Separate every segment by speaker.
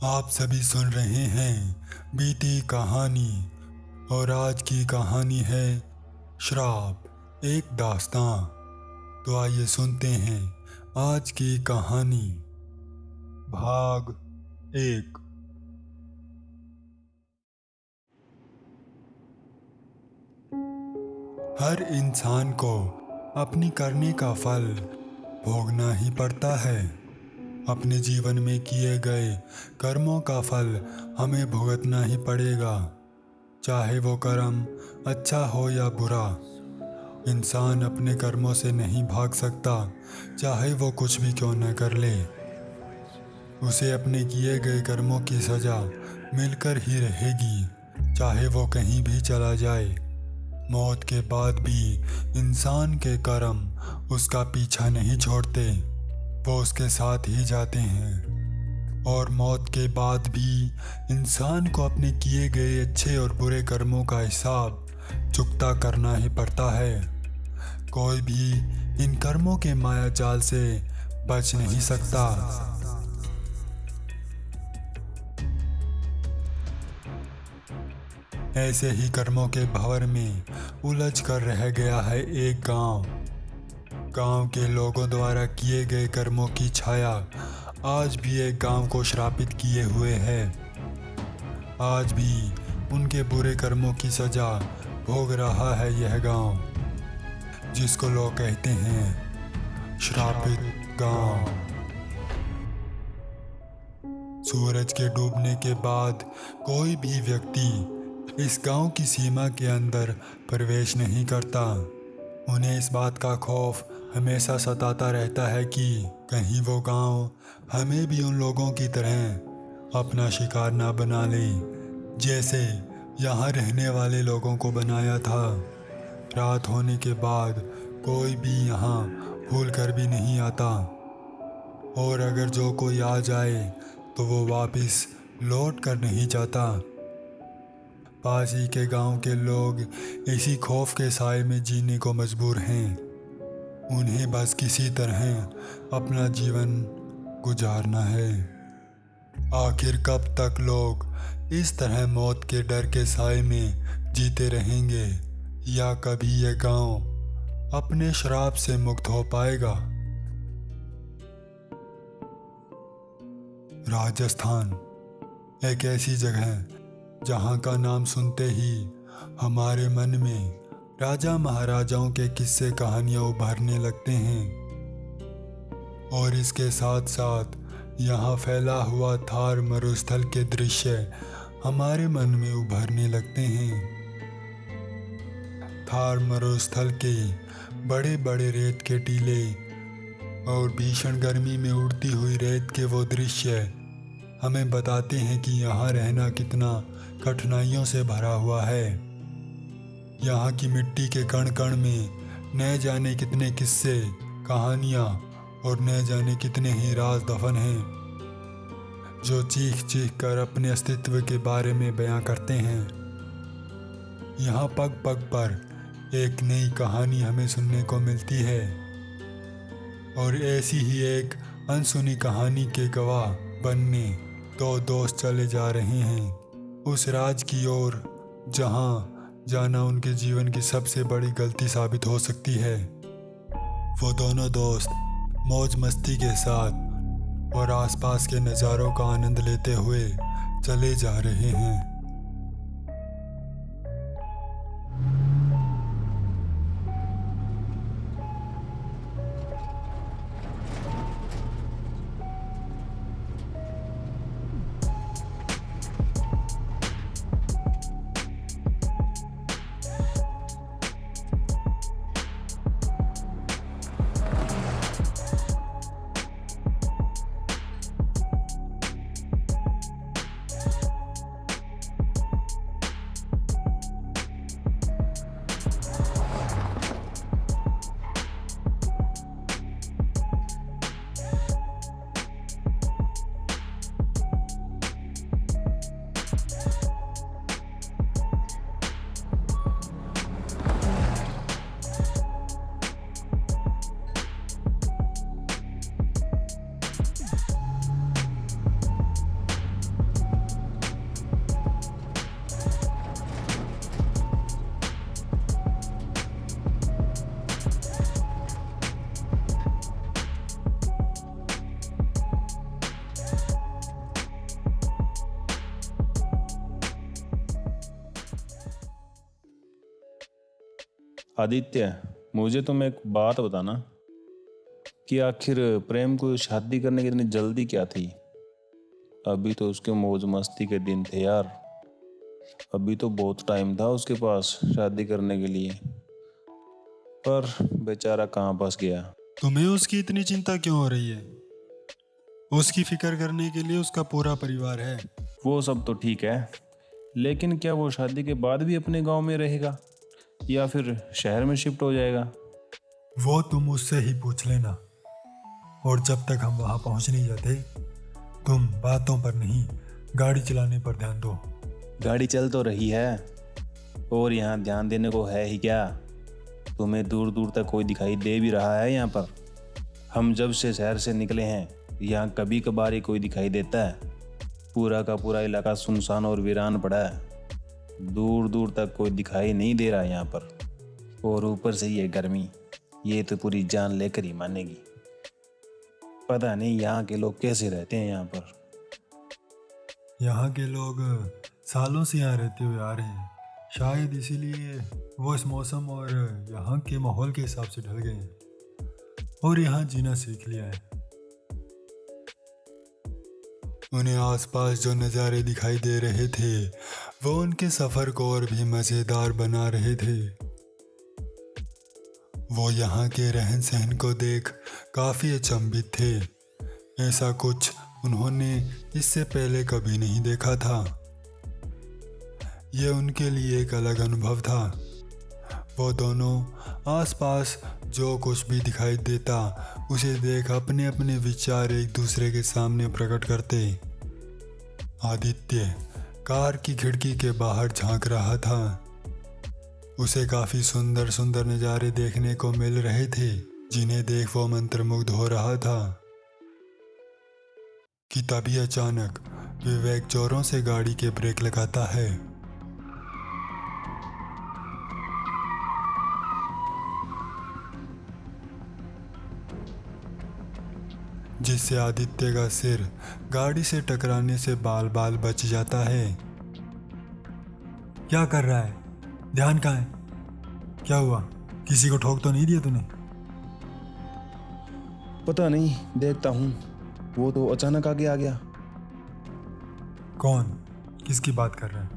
Speaker 1: आप सभी सुन रहे हैं बीती कहानी और आज की कहानी है श्राप एक दास्तां। तो आइए सुनते हैं आज की कहानी भाग एक। हर इंसान को अपनी करने का फल भोगना ही पड़ता है। अपने जीवन में किए गए कर्मों का फल हमें भुगतना ही पड़ेगा, चाहे वो कर्म अच्छा हो या बुरा। इंसान अपने कर्मों से नहीं भाग सकता, चाहे वो कुछ भी क्यों न कर ले। उसे अपने किए गए कर्मों की सज़ा मिलकर ही रहेगी, चाहे वो कहीं भी चला जाए। मौत के बाद भी इंसान के कर्म उसका पीछा नहीं छोड़ते, वो उसके साथ ही जाते हैं। और मौत के बाद भी इंसान को अपने किए गए अच्छे और बुरे कर्मों का हिसाब चुकता करना ही पड़ता है। कोई भी इन कर्मों के माया जाल से बच नहीं सकता। ऐसे ही कर्मों के भंवर में उलझ कर रह गया है एक गांव। गांव के लोगों द्वारा किए गए कर्मों की छाया आज भी एक गांव को श्रापित किए हुए है। आज भी उनके बुरे कर्मों की सजा भोग रहा है यह गांव, जिसको लोग कहते हैं श्रापित गांव। सूरज के डूबने के बाद कोई भी व्यक्ति इस गांव की सीमा के अंदर प्रवेश नहीं करता। उन्हें इस बात का खौफ हमेशा सताता रहता है कि कहीं वो गांव हमें भी उन लोगों की तरह अपना शिकार ना बना ले, जैसे यहाँ रहने वाले लोगों को बनाया था। रात होने के बाद कोई भी यहाँ भूल कर भी नहीं आता, और अगर जो कोई आ जाए तो वो वापस लौट कर नहीं जाता। पास ही के गांव के लोग इसी खौफ के साए में जीने को मजबूर हैं। उन्हें बस किसी तरह अपना जीवन गुजारना है। आखिर कब तक लोग इस तरह मौत के डर के साए में जीते रहेंगे, या कभी ये गांव अपने श्राप से मुक्त हो पाएगा? राजस्थान एक ऐसी जगह जहाँ का नाम सुनते ही हमारे मन में राजा महाराजाओं के किस्से कहानियाँ उभरने लगते हैं, और इसके साथ साथ यहाँ फैला हुआ थार मरुस्थल के दृश्य हमारे मन में उभरने लगते हैं। थार मरुस्थल के बड़े बड़े रेत के टीले और भीषण गर्मी में उड़ती हुई रेत के वो दृश्य हमें बताते हैं कि यहाँ रहना कितना कठिनाइयों से भरा हुआ है। यहाँ की मिट्टी के कण कण में न जाने कितने किस्से, कहानियाँ और न जाने कितने ही राज दफन हैं, जो चीख चीख कर अपने अस्तित्व के बारे में बयां करते हैं। यहाँ पग पग पर एक नई कहानी हमें सुनने को मिलती है, और ऐसी ही एक अनसुनी कहानी के गवाह बनने दो दोस्त चले जा रहे हैं उस राज की ओर, जहां जाना उनके जीवन की सबसे बड़ी गलती साबित हो सकती है। वो दोनों दोस्त मौज मस्ती के साथ और आसपास के नज़ारों का आनंद लेते हुए चले जा रहे हैं।
Speaker 2: आदित्य, मुझे तुम एक बात बताना कि आखिर प्रेम को शादी करने की इतनी जल्दी क्या थी। अभी तो उसके मौज मस्ती के दिन थे यार। अभी तो बहुत टाइम था उसके पास शादी करने के लिए, पर बेचारा कहाँ फंस गया।
Speaker 1: तुम्हें उसकी इतनी चिंता क्यों हो रही है? उसकी फिक्र करने के लिए उसका पूरा परिवार है।
Speaker 2: वो सब तो ठीक है, लेकिन क्या वो शादी के बाद भी अपने गांव में रहेगा या फिर शहर में शिफ्ट हो जाएगा?
Speaker 1: वो तुम उससे ही पूछ लेना। और जब तक हम वहां पहुंच नहीं जाते, तुम बातों पर नहीं, गाड़ी चलाने पर ध्यान दो।
Speaker 2: गाड़ी चल तो रही है और यहाँ ध्यान देने को है ही क्या। तुम्हें दूर दूर तक कोई दिखाई दे भी रहा है यहाँ पर? हम जब से शहर से निकले हैं यहाँ कभी कभार ही कोई दिखाई देता है। पूरा का पूरा इलाका सुनसान और वीरान पड़ा है। दूर दूर तक कोई दिखाई नहीं दे रहा है यहाँ पर। और ऊपर से ये गर्मी, ये तो पूरी जान लेकर ही मानेगी। पता नहीं यहाँ के लोग कैसे रहते हैं यहाँ पर।
Speaker 1: यहाँ के लोग सालों से यहाँ रहते हुए आ रहे हैं, शायद इसीलिए वो इस मौसम और यहाँ के माहौल के हिसाब से ढल गए हैं और यहाँ जीना सीख लिया है। उन्हें आसपास जो नज़ारे दिखाई दे रहे थे वो उनके सफ़र को और भी मज़ेदार बना रहे थे। वो यहाँ के रहन सहन को देख काफ़ी अचंभित थे। ऐसा कुछ उन्होंने इससे पहले कभी नहीं देखा था। ये उनके लिए एक अलग अनुभव था। वो दोनों आसपास जो कुछ भी दिखाई देता उसे देख अपने अपने विचार एक दूसरे के सामने प्रकट करते। आदित्य कार की खिड़की के बाहर झांक रहा था। उसे काफ़ी सुंदर सुंदर नज़ारे देखने को मिल रहे थे, जिन्हें देख वो मंत्रमुग्ध हो रहा था कि तभी अचानक विवेक जोरों से गाड़ी के ब्रेक लगाता है। जिससे आदित्य का सिर गाड़ी से टकराने से बाल बाल बच जाता है। क्या कर रहा है? ध्यान कहाँ है? क्या हुआ? किसी को ठोक तो नहीं दिया तूने?
Speaker 2: पता नहीं, देखता हूँ। वो तो अचानक आगे आ गया।
Speaker 1: कौन? किसकी बात कर रहा है?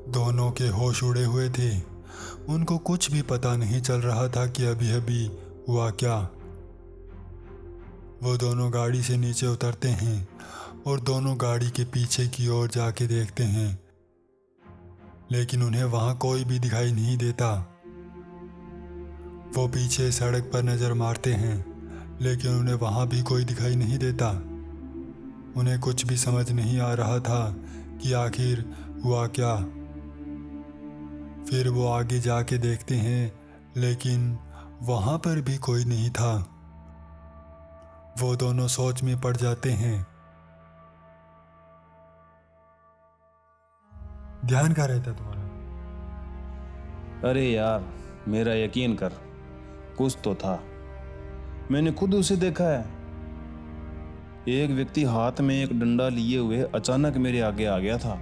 Speaker 1: दोनों के होश उड़े हुए थे। उनको कुछ भी पता नहीं चल रहा था कि अभी अभी हुआ क्या। वो दोनों गाड़ी से नीचे उतरते हैं और दोनों गाड़ी के पीछे की ओर जाके देखते हैं, लेकिन उन्हें वहाँ कोई भी दिखाई नहीं देता। वो पीछे सड़क पर नज़र मारते हैं, लेकिन उन्हें वहाँ भी कोई दिखाई नहीं देता। उन्हें कुछ भी समझ नहीं आ रहा था कि आखिर हुआ क्या। फिर वो आगे जाके देखते हैं, लेकिन वहाँ पर भी कोई नहीं था। वो दोनों सोच में पड़ जाते हैं। ध्यान कहाँ रहता है तुम्हारा?
Speaker 2: अरे यार, मेरा यकीन कर, कुछ तो था। मैंने खुद उसे देखा है। एक व्यक्ति हाथ में एक डंडा लिए हुए अचानक मेरे आगे आ गया था।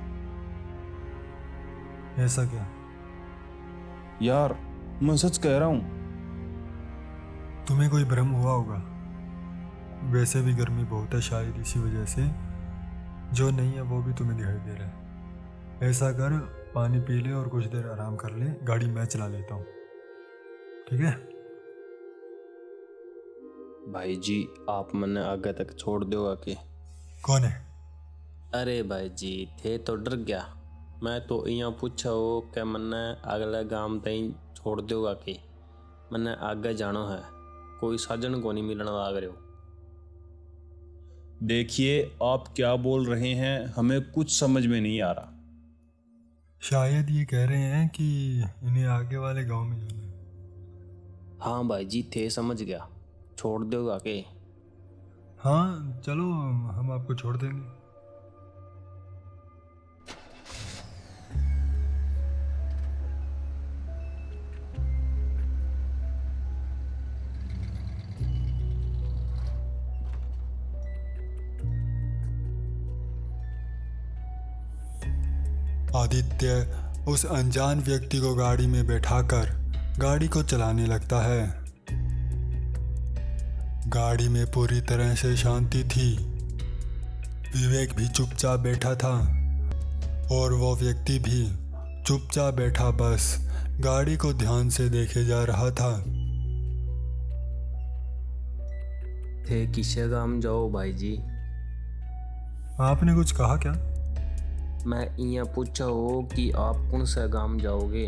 Speaker 1: ऐसा क्या?
Speaker 2: यार, मैं सच कह रहा हूँ।
Speaker 1: तुम्हें कोई भ्रम हुआ होगा। वैसे भी गर्मी बहुत है, शायद इसी वजह से जो नहीं है वो भी तुम्हें दिखाई दे रहा है। ऐसा कर, पानी पी ले और कुछ देर आराम कर ले। गाड़ी मैं चला लेता हूँ, ठीक है?
Speaker 3: भाई जी, आप मन्ने आगे तक छोड़ दोगा कि?
Speaker 1: कौन है?
Speaker 3: अरे भाई जी, थे तो डर गया। मैं तो यहाँ पूछा हो कि मन्ने अगले गांव तई छोड़ दोगा कि? मन्ने आगे जानो है, कोई साजन को नहीं मिलना लाग रहे हो।
Speaker 2: देखिए, आप क्या बोल रहे हैं, हमें कुछ समझ में नहीं आ रहा।
Speaker 1: शायद ये कह रहे हैं कि इन्हें आगे वाले गांव में जाना है।
Speaker 3: हाँ भाई जी, थे समझ गया। छोड़ दोगा कि?
Speaker 1: हाँ चलो, हम आपको छोड़ देंगे। आदित्य उस अनजान व्यक्ति को गाड़ी में बैठाकर गाड़ी को चलाने लगता है। गाड़ी में पूरी तरह से शांति थी। विवेक भी चुपचाप बैठा था और वो व्यक्ति भी चुपचाप बैठा बस गाड़ी को ध्यान से देखे जा रहा था।
Speaker 3: थे किसे गाम जाओ भाई जी?
Speaker 1: आपने कुछ कहा क्या?
Speaker 3: मैं इया पूछा हो कि आप कौन सा गांव जाओगे?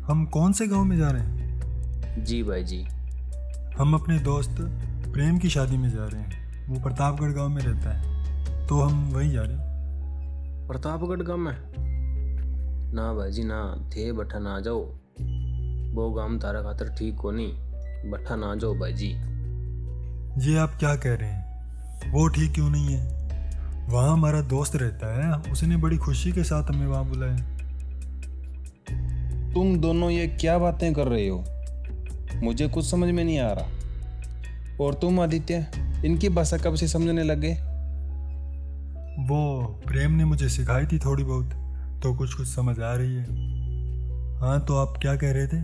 Speaker 1: हम कौन से गांव में जा रहे हैं?
Speaker 3: जी भाई जी।
Speaker 1: हम अपने दोस्त प्रेम की शादी में जा रहे हैं। वो प्रतापगढ़ गांव में रहता है, तो हम वहीं जा रहे हैं।
Speaker 3: प्रतापगढ़ गांव में? ना भाई जी ना, थे बठा ना जाओ। वो गांव तारा खातर ठीक हो नहीं, बठा ना जाओ भाई जी।
Speaker 1: ये आप क्या कह रहे हैं? वो ठीक क्यों नहीं है? वहाँ हमारा दोस्त रहता है, उसने बड़ी खुशी के साथ हमें वहाँ बुलाया।
Speaker 2: तुम दोनों ये क्या बातें कर रहे हो? मुझे कुछ समझ में नहीं आ रहा। और तुम आदित्य, इनकी भाषा कब से समझने लगे?
Speaker 1: वो प्रेम ने मुझे सिखाई थी थोड़ी बहुत, तो कुछ कुछ समझ आ रही है। हाँ, तो आप क्या कह रहे थे?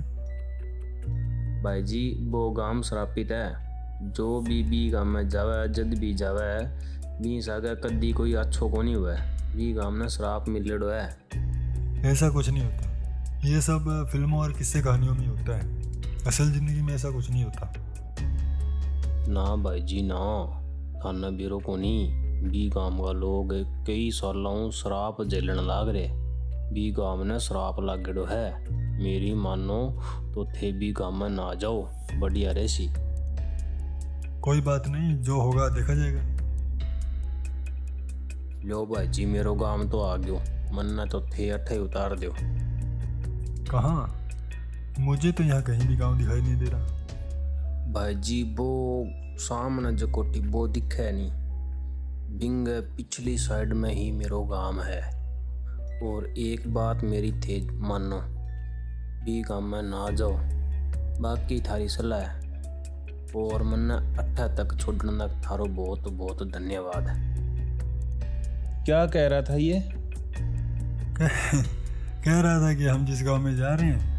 Speaker 3: भाई जी वो गांव श्रापित है। जो भी गांव में जावे, जद भी जावे, बीस आगे कदी कोई अच्छो को नहीं हुआ। भी गांव ने श्राप मिलेड़ो है।
Speaker 1: ऐसा कुछ नहीं होता। ये सब फिल्मों और किस्से कहानियों में होता है। असल जिंदगी में ऐसा कुछ नहीं होता।
Speaker 3: ना भाई जी ना, थाना बीरो को नहीं। बी गांव का लोग कई सालों श्राप झेलने लाग रहे। बी गांव ने श्राप लागेड़ो है। मेरी मानो तो थे बी गांव में ना जाओ, बढ़िया रेसी।
Speaker 1: कोई बात नहीं, जो होगा देखा जाएगा।
Speaker 3: लो भाई जी, मेरो गांव तो आ गयो। मन्ना तो थे अठे उतार दो।
Speaker 1: कहाँ? मुझे तो यहाँ कहीं भी गांव दिखाई नहीं दे रहा।
Speaker 3: भाई जी वो सामने जो कोटी वो दिखे नहीं। बिंग पिछली साइड में ही मेरो गांव है। और एक बात मेरी थे मानो, बी गांव में ना जाओ। बाकी थारी सलाह है। और मन्ना अट्ठा तक छोड़ने तक थारो बहुत बहुत धन्यवाद।
Speaker 2: क्या कह रहा था ये?
Speaker 1: कह रहा था कि हम जिस गांव में जा रहे हैं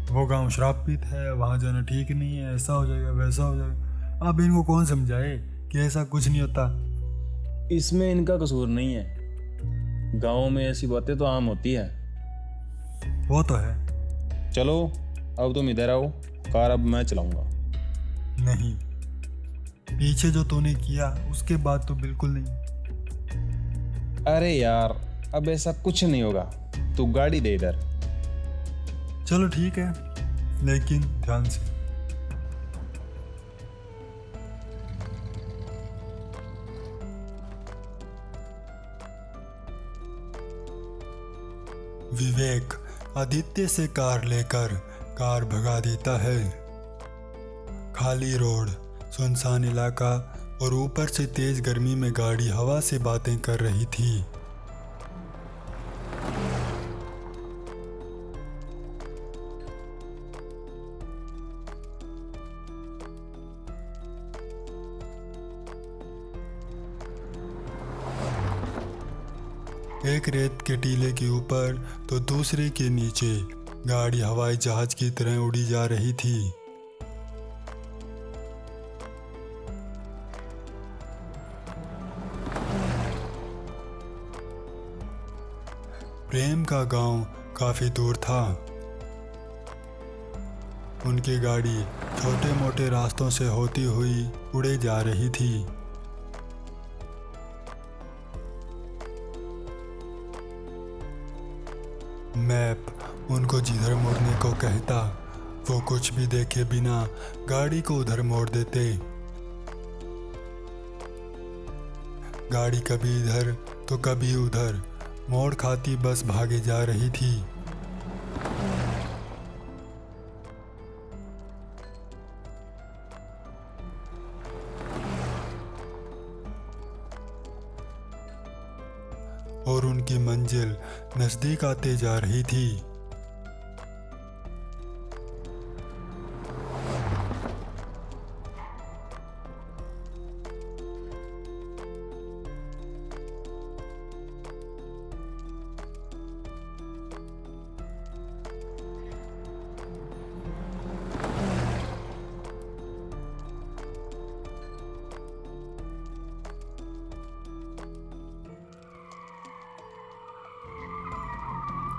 Speaker 1: वो गांव श्रापित है, वहाँ जाना ठीक नहीं है, ऐसा हो जाएगा वैसा हो जाएगा। अब इनको कौन समझाए कि ऐसा कुछ नहीं होता।
Speaker 2: इसमें इनका कसूर नहीं है। गाँव में ऐसी बातें तो आम होती है।
Speaker 1: वो तो है।
Speaker 2: चलो अब तुम इधर आओ, कार अब मैं चलाऊंगा।
Speaker 1: नहीं, पीछे जो तूने किया उसके बाद तो बिल्कुल नहीं।
Speaker 2: अरे यार, अब ऐसा कुछ नहीं होगा। तू गाड़ी दे इधर।
Speaker 1: चलो ठीक है, लेकिन ध्यान से। विवेक आदित्य से कार लेकर कार भगा देता है। खाली रोड, सुनसान इलाका और ऊपर से तेज गर्मी में गाड़ी हवा से बातें कर रही थी। एक रेत के टीले के ऊपर तो दूसरे के नीचे गाड़ी हवाई जहाज की तरह उड़ी जा रही थी। प्रेम का गांव काफी दूर था। उनकी गाड़ी छोटे मोटे रास्तों से होती हुई उड़े जा रही थी। मैप उनको जिधर मुड़ने को कहता, वो कुछ भी देखे बिना गाड़ी को उधर मोड़ देते। गाड़ी कभी इधर तो कभी उधर मोड़ खाती बस भागे जा रही थी। और उनकी मंजिल नजदीक आते जा रही थी।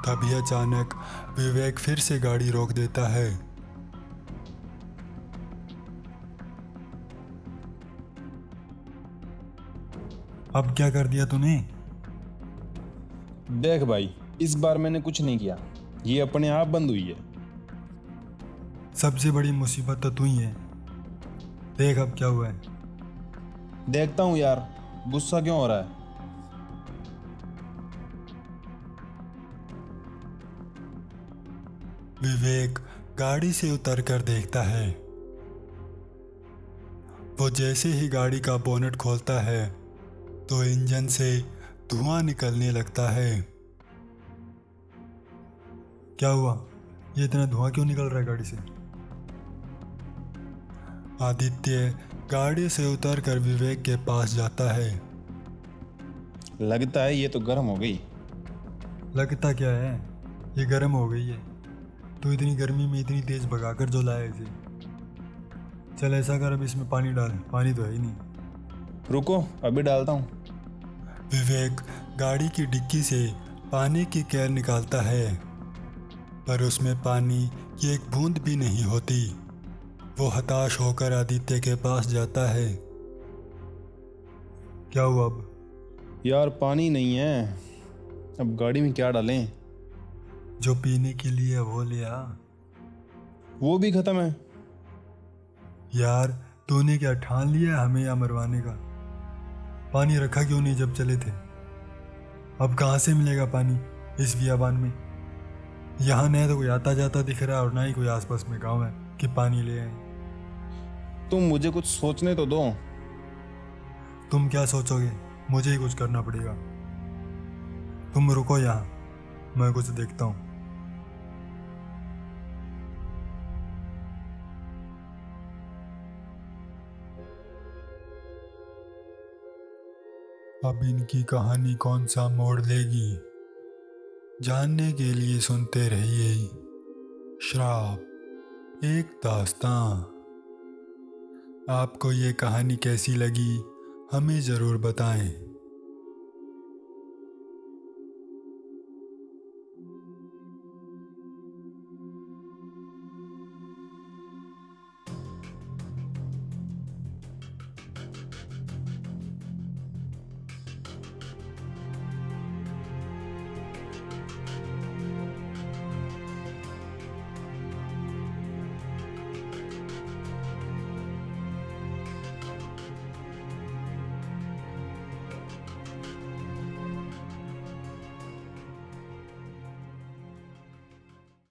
Speaker 1: तभी अचानक विवेक फिर से गाड़ी रोक देता है। अब क्या कर दिया तूने?
Speaker 2: देख भाई, इस बार मैंने कुछ नहीं किया, ये अपने आप बंद हुई है।
Speaker 1: सबसे बड़ी मुसीबत तो तू ही है। देख अब क्या हुआ है।
Speaker 2: देखता हूँ यार, गुस्सा क्यों हो रहा है?
Speaker 1: विवेक गाड़ी से उतर कर देखता है। वो जैसे ही गाड़ी का बोनट खोलता है तो इंजन से धुआं निकलने लगता है। क्या हुआ? ये इतना धुआं क्यों निकल रहा है गाड़ी से? आदित्य गाड़ी से उतर कर विवेक के पास जाता है।
Speaker 2: लगता है ये तो गर्म हो गई।
Speaker 1: लगता क्या है, ये गर्म हो गई है। तू इतनी गर्मी में इतनी तेज भगाकर जो लाया इसे। चल ऐसा कर, अब इसमें पानी डाल। पानी तो है ही नहीं।
Speaker 2: रुको, अभी डालता हूँ।
Speaker 1: विवेक गाड़ी की डिक्की से पानी की कैन निकालता है, पर उसमें पानी की एक बूंद भी नहीं होती। वो हताश होकर आदित्य के पास जाता है। क्या हुआ अब?
Speaker 2: यार पानी नहीं है, अब गाड़ी में क्या डालें?
Speaker 1: जो पीने के लिए वो ले आ।
Speaker 2: वो भी खत्म है।
Speaker 1: यार तूने क्या ठान लिया है हमें यहाँ मरवाने का? पानी रखा क्यों नहीं जब चले थे? अब कहाँ से मिलेगा पानी इस बियाबान में? यहाँ न तो कोई आता जाता दिख रहा है और ना ही कोई आसपास में गांव है कि पानी ले आए।
Speaker 2: तुम मुझे कुछ सोचने तो दो।
Speaker 1: तुम क्या सोचोगे? मुझे ही कुछ करना पड़ेगा। तुम रुको यहाँ, मैं कुछ देखता हूँ। अब इनकी कहानी कौन सा मोड़ लेगी, जानने के लिए सुनते रहिए श्राप, एक दास्तां। आपको ये कहानी कैसी लगी हमें ज़रूर बताएं।